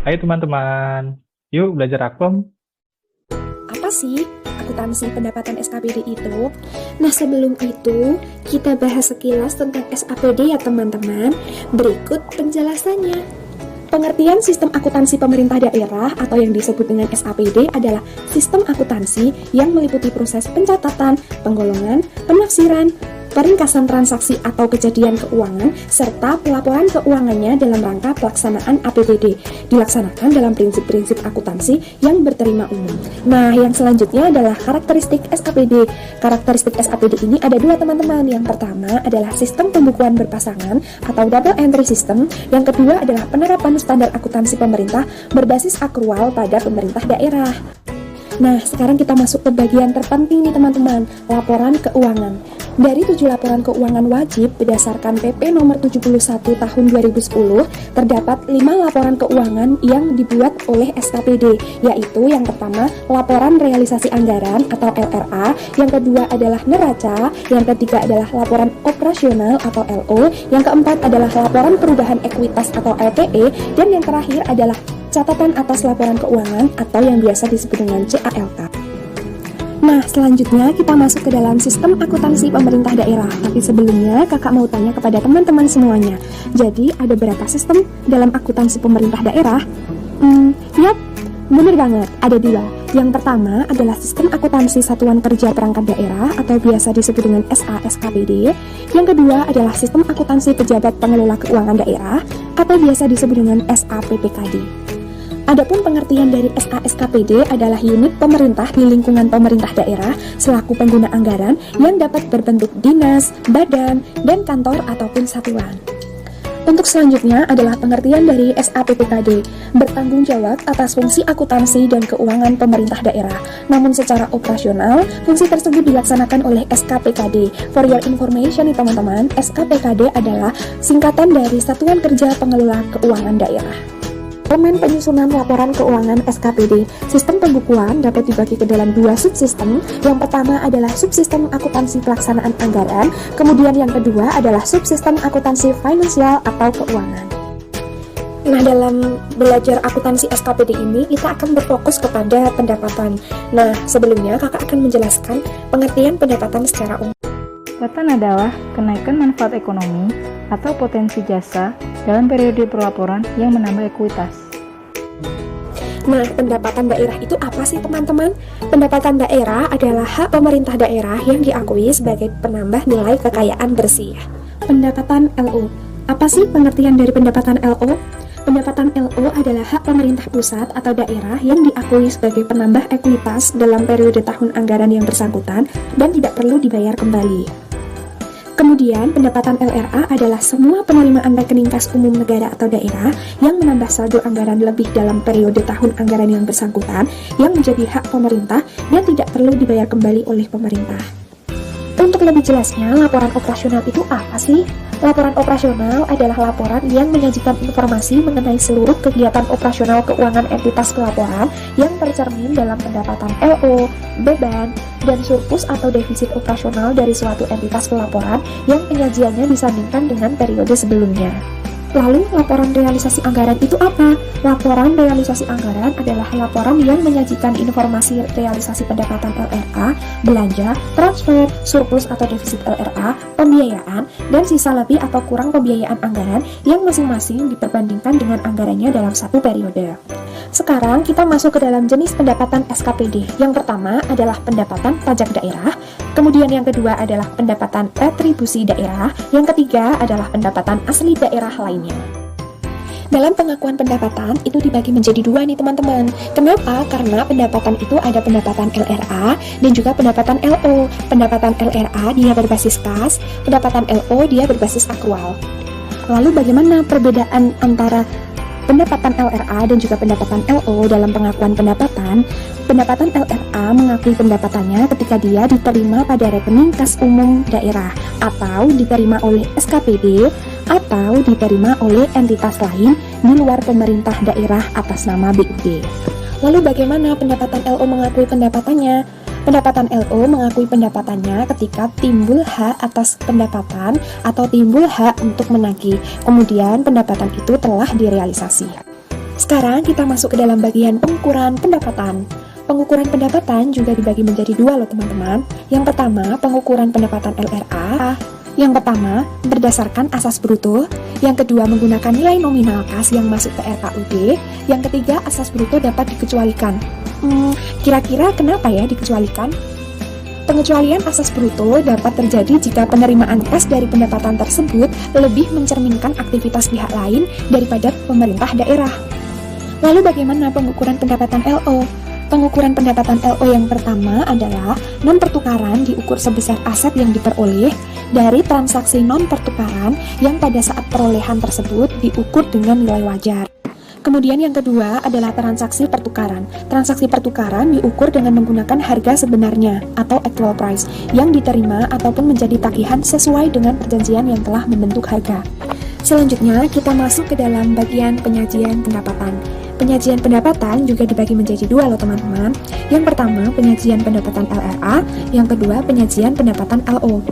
Ayo teman-teman, yuk belajar akum. Apa sih akuntansi pendapatan SKPD itu? Nah, sebelum itu, kita bahas sekilas tentang SAPD ya teman-teman. Berikut penjelasannya. Pengertian sistem akuntansi pemerintah daerah atau yang disebut dengan SAPD adalah sistem akuntansi yang meliputi proses pencatatan, penggolongan, penafsiran, peringkasan transaksi atau kejadian keuangan, serta pelaporan keuangannya dalam rangka pelaksanaan APBD, dilaksanakan dalam prinsip-prinsip akuntansi yang berterima umum. Nah, yang selanjutnya adalah karakteristik SAPD. Karakteristik SAPD ini ada dua teman-teman. Yang pertama adalah sistem pembukuan berpasangan atau double entry system. Yang kedua adalah penerapan standar akuntansi pemerintah berbasis akrual pada pemerintah daerah. Nah, sekarang kita masuk ke bagian terpenting nih teman-teman, laporan keuangan. Dari 7 laporan keuangan wajib berdasarkan PP nomor 71 tahun 2010, terdapat 5 laporan keuangan yang dibuat oleh SKPD, yaitu yang pertama laporan realisasi anggaran atau LRA, yang kedua adalah neraca, yang ketiga adalah laporan operasional atau LO, yang keempat adalah laporan perubahan ekuitas atau LPE, dan yang terakhir adalah catatan atas laporan keuangan atau yang biasa disebut dengan CALK. Nah, selanjutnya kita masuk ke dalam sistem akuntansi pemerintah daerah. Tapi sebelumnya, kakak mau tanya kepada teman-teman semuanya. Jadi, ada berapa sistem dalam akuntansi pemerintah daerah? Yap, bener banget, ada dua. Yang pertama adalah sistem akuntansi satuan kerja perangkat daerah atau biasa disebut dengan SASKPD. Yang kedua adalah sistem akuntansi pejabat pengelola keuangan daerah atau biasa disebut dengan SAPPKD. Adapun pengertian dari SASKPD adalah unit pemerintah di lingkungan pemerintah daerah selaku pengguna anggaran yang dapat berbentuk dinas, badan, dan kantor ataupun satuan. Untuk selanjutnya adalah pengertian dari SAPPKD, bertanggung jawab atas fungsi akuntansi dan keuangan pemerintah daerah. Namun secara operasional, fungsi tersebut dilaksanakan oleh SKPKD. For your information nih teman-teman, SKPKD adalah singkatan dari Satuan Kerja Pengelola Keuangan Daerah. Elemen penyusunan laporan keuangan SKPD. Sistem pembukuan dapat dibagi ke dalam dua subsistem. Yang pertama adalah subsistem akuntansi pelaksanaan anggaran, kemudian yang kedua adalah subsistem akuntansi finansial atau keuangan. Nah, dalam belajar akuntansi SKPD ini, kita akan berfokus kepada pendapatan. Nah, sebelumnya kakak akan menjelaskan pengertian pendapatan secara umum. Pendapatan adalah kenaikan manfaat ekonomi atau potensi jasa dalam periode pelaporan yang menambah ekuitas. Nah, pendapatan daerah itu apa sih teman-teman? Pendapatan daerah adalah hak pemerintah daerah yang diakui sebagai penambah nilai kekayaan bersih. Pendapatan LO. Apa sih pengertian dari pendapatan LO? Pendapatan LO adalah hak pemerintah pusat atau daerah yang diakui sebagai penambah ekuitas dalam periode tahun anggaran yang bersangkutan dan tidak perlu dibayar kembali. Kemudian, pendapatan LRA adalah semua penerimaan rekening kas umum negara atau daerah yang menambah saldo anggaran lebih dalam periode tahun anggaran yang bersangkutan yang menjadi hak pemerintah dan tidak perlu dibayar kembali oleh pemerintah. Untuk lebih jelasnya, laporan operasional itu apa sih? Laporan operasional adalah laporan yang menyajikan informasi mengenai seluruh kegiatan operasional keuangan entitas pelaporan yang tercermin dalam pendapatan LO, beban, dan surplus atau defisit operasional dari suatu entitas pelaporan yang penyajiannya disandingkan dengan periode sebelumnya. Lalu, laporan realisasi anggaran itu apa? Laporan realisasi anggaran adalah laporan yang menyajikan informasi realisasi pendapatan LRA, belanja, transfer, surplus atau defisit LRA, pembiayaan, dan sisa lebih atau kurang pembiayaan anggaran yang masing-masing diperbandingkan dengan anggarannya dalam satu periode. Sekarang kita masuk ke dalam jenis pendapatan SKPD. Yang pertama adalah pendapatan pajak daerah, kemudian yang kedua adalah pendapatan retribusi daerah, yang ketiga adalah pendapatan asli daerah lainnya. Dalam pengakuan pendapatan itu dibagi menjadi dua nih teman-teman. Kenapa? Karena pendapatan itu ada pendapatan LRA dan juga pendapatan LO. Pendapatan LRA dia berbasis kas, pendapatan LO dia berbasis akrual. Lalu bagaimana perbedaan antara pendapatan LRA dan juga pendapatan LO dalam pengakuan pendapatan? Pendapatan LRA mengakui pendapatannya ketika dia diterima pada rekening kas umum daerah atau diterima oleh SKPD atau diterima oleh entitas lain di luar pemerintah daerah atas nama BUD. Lalu bagaimana pendapatan LO mengakui pendapatannya? Pendapatan LO mengakui pendapatannya ketika timbul hak atas pendapatan atau timbul hak untuk menagih, kemudian pendapatan itu telah direalisasi. Sekarang kita masuk ke dalam bagian pengukuran pendapatan. Pengukuran pendapatan juga dibagi menjadi dua loh teman-teman. Yang pertama, pengukuran pendapatan LRA. Yang pertama, berdasarkan asas bruto. Yang kedua, menggunakan nilai nominal kas yang masuk ke RKUD. Yang ketiga, asas bruto dapat dikecualikan. Kira-kira kenapa ya dikecualikan? Pengecualian asas bruto dapat terjadi jika penerimaan kas dari pendapatan tersebut lebih mencerminkan aktivitas pihak lain daripada pemerintah daerah. Lalu bagaimana pengukuran pendapatan LO? Pengukuran pendapatan LO yang pertama adalah non-pertukaran diukur sebesar aset yang diperoleh dari transaksi non-pertukaran yang pada saat perolehan tersebut diukur dengan nilai wajar. Kemudian yang kedua adalah transaksi pertukaran. Transaksi pertukaran diukur dengan menggunakan harga sebenarnya atau actual price yang diterima ataupun menjadi tagihan sesuai dengan perjanjian yang telah membentuk harga. Selanjutnya kita masuk ke dalam bagian penyajian pendapatan. Penyajian pendapatan juga dibagi menjadi dua loh teman-teman. Yang pertama penyajian pendapatan LRA, yang kedua penyajian pendapatan LO.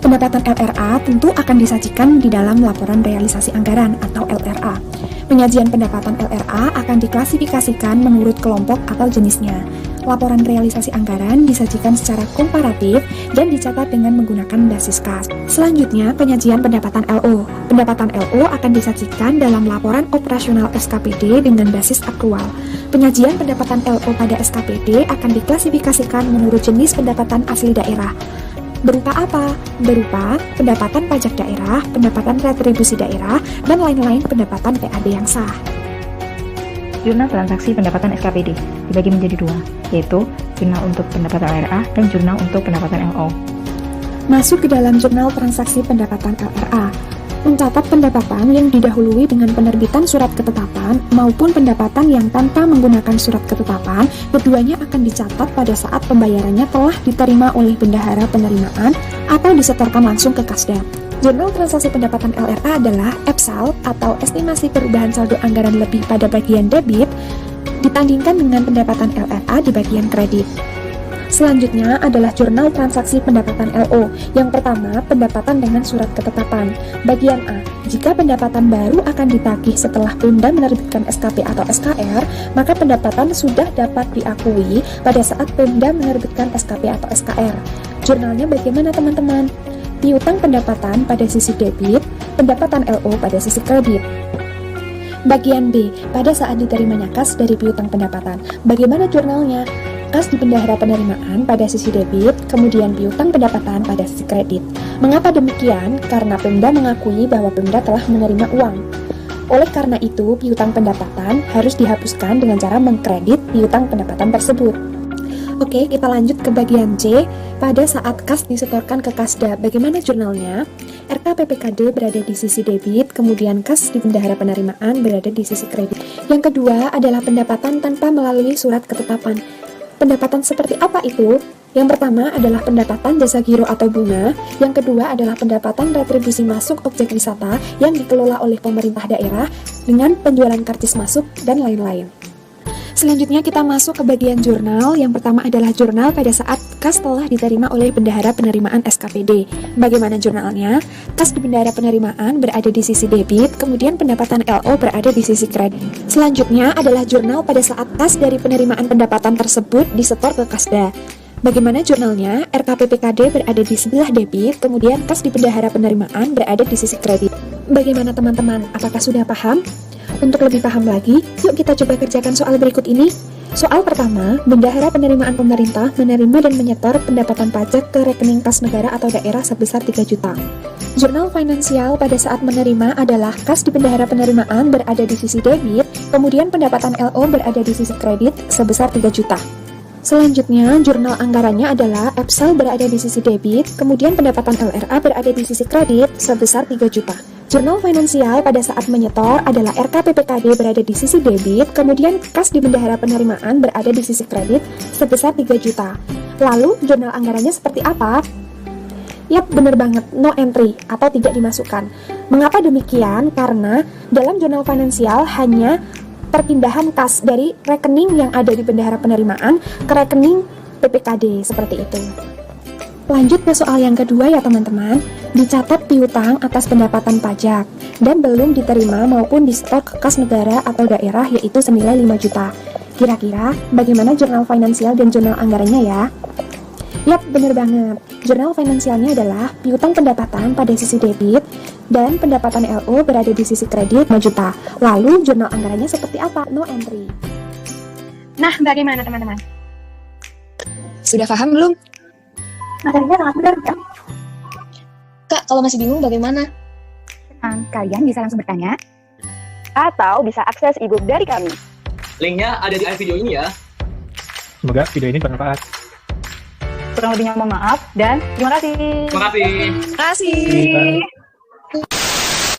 Pendapatan LRA tentu akan disajikan di dalam laporan realisasi anggaran atau LRA. Penyajian pendapatan LRA akan diklasifikasikan menurut kelompok atau jenisnya. Laporan realisasi anggaran disajikan secara komparatif dan dicatat dengan menggunakan basis kas. Selanjutnya, penyajian pendapatan LO. Pendapatan LO akan disajikan dalam laporan operasional SKPD dengan basis akrual. Penyajian pendapatan LO pada SKPD akan diklasifikasikan menurut jenis pendapatan asli daerah. Berupa apa? Berupa pendapatan pajak daerah, pendapatan retribusi daerah, dan lain-lain pendapatan PAD yang sah. Jurnal transaksi pendapatan SKPD dibagi menjadi dua, yaitu jurnal untuk pendapatan LRA dan jurnal untuk pendapatan LO. Masuk ke dalam jurnal transaksi pendapatan LRA. Mencatat pendapatan yang didahului dengan penerbitan surat ketetapan maupun pendapatan yang tanpa menggunakan surat ketetapan, keduanya akan dicatat pada saat pembayarannya telah diterima oleh bendahara penerimaan atau disetorkan langsung ke Kasda. Jurnal transaksi pendapatan LRA adalah EPSAL atau estimasi perubahan saldo anggaran lebih pada bagian debit ditandingkan dengan pendapatan LRA di bagian kredit. Selanjutnya adalah jurnal transaksi pendapatan LO. Yang pertama, pendapatan dengan surat ketetapan. Bagian A, jika pendapatan baru akan ditagih setelah Pemda menerbitkan SKP atau SKR, maka pendapatan sudah dapat diakui pada saat Pemda menerbitkan SKP atau SKR. Jurnalnya bagaimana teman-teman? Piutang pendapatan pada sisi debit, pendapatan LO pada sisi kredit. Bagian B, pada saat diterimanya kas dari piutang pendapatan. Bagaimana jurnalnya? Kas di bendahara penerimaan pada sisi debit, kemudian piutang pendapatan pada sisi kredit. Mengapa demikian? Karena Pemda mengakui bahwa Pemda telah menerima uang. Oleh karena itu, piutang pendapatan harus dihapuskan dengan cara mengkredit piutang pendapatan tersebut. Oke, kita lanjut ke bagian C. Pada saat kas disetorkan ke Kasda, bagaimana jurnalnya? RKPPKD berada di sisi debit, kemudian kas di bendahara penerimaan berada di sisi kredit. Yang kedua adalah pendapatan tanpa melalui surat ketetapan. Pendapatan seperti apa itu? Yang pertama adalah pendapatan jasa giro atau bunga. Yang kedua adalah pendapatan retribusi masuk objek wisata yang dikelola oleh pemerintah daerah dengan penjualan karcis masuk dan lain-lain. Selanjutnya kita masuk ke bagian jurnal. Yang pertama adalah jurnal pada saat kas telah diterima oleh bendahara penerimaan SKPD. Bagaimana jurnalnya? Kas di bendahara penerimaan berada di sisi debit, kemudian pendapatan LO berada di sisi kredit. Selanjutnya adalah jurnal pada saat kas dari penerimaan pendapatan tersebut disetor ke Kasda. Bagaimana jurnalnya? RKPPKD berada di sebelah debit, kemudian kas di bendahara penerimaan berada di sisi kredit. Bagaimana teman-teman? Apakah sudah paham? Untuk lebih paham lagi, yuk kita coba kerjakan soal berikut ini. Soal pertama, bendahara penerimaan pemerintah menerima dan menyetor pendapatan pajak ke rekening kas negara atau daerah sebesar 3 juta. Jurnal finansial pada saat menerima adalah kas di bendahara penerimaan berada di sisi debit, kemudian pendapatan LO berada di sisi kredit sebesar 3 juta. Selanjutnya, jurnal anggarannya adalah EPSAL berada di sisi debit, kemudian pendapatan LRA berada di sisi kredit sebesar 3 juta. Jurnal finansial pada saat menyetor adalah RKPPKD berada di sisi debit, kemudian kas di bendahara penerimaan berada di sisi kredit sebesar 3 juta. Lalu, jurnal anggarannya seperti apa? Yap, bener banget, no entry atau tidak dimasukkan. Mengapa demikian? Karena dalam jurnal finansial hanya perpindahan kas dari rekening yang ada di bendahara penerimaan ke rekening PPKD, seperti itu. Lanjut ke soal yang kedua ya teman-teman. dicatat piutang atas pendapatan pajak, dan belum diterima maupun di stok kas negara atau daerah yaitu senilai 5 juta. Kira-kira bagaimana jurnal finansial dan jurnal anggarannya ya? Yap, bener banget. Jurnal finansialnya adalah piutang pendapatan pada sisi debit dan pendapatan LO berada di sisi kredit 5 juta. Lalu jurnal anggarannya seperti apa? No entry. Nah, bagaimana teman-teman? Sudah paham belum? Materinya sangat benar kan? Kak, kalau masih bingung bagaimana? Kalian bisa langsung bertanya atau bisa akses e-book dari kami. Linknya ada di akhir video ini ya. Semoga video ini bermanfaat. Kurang lebihnya mohon maaf dan terima kasih. Terima kasih. Terima kasih. Bye.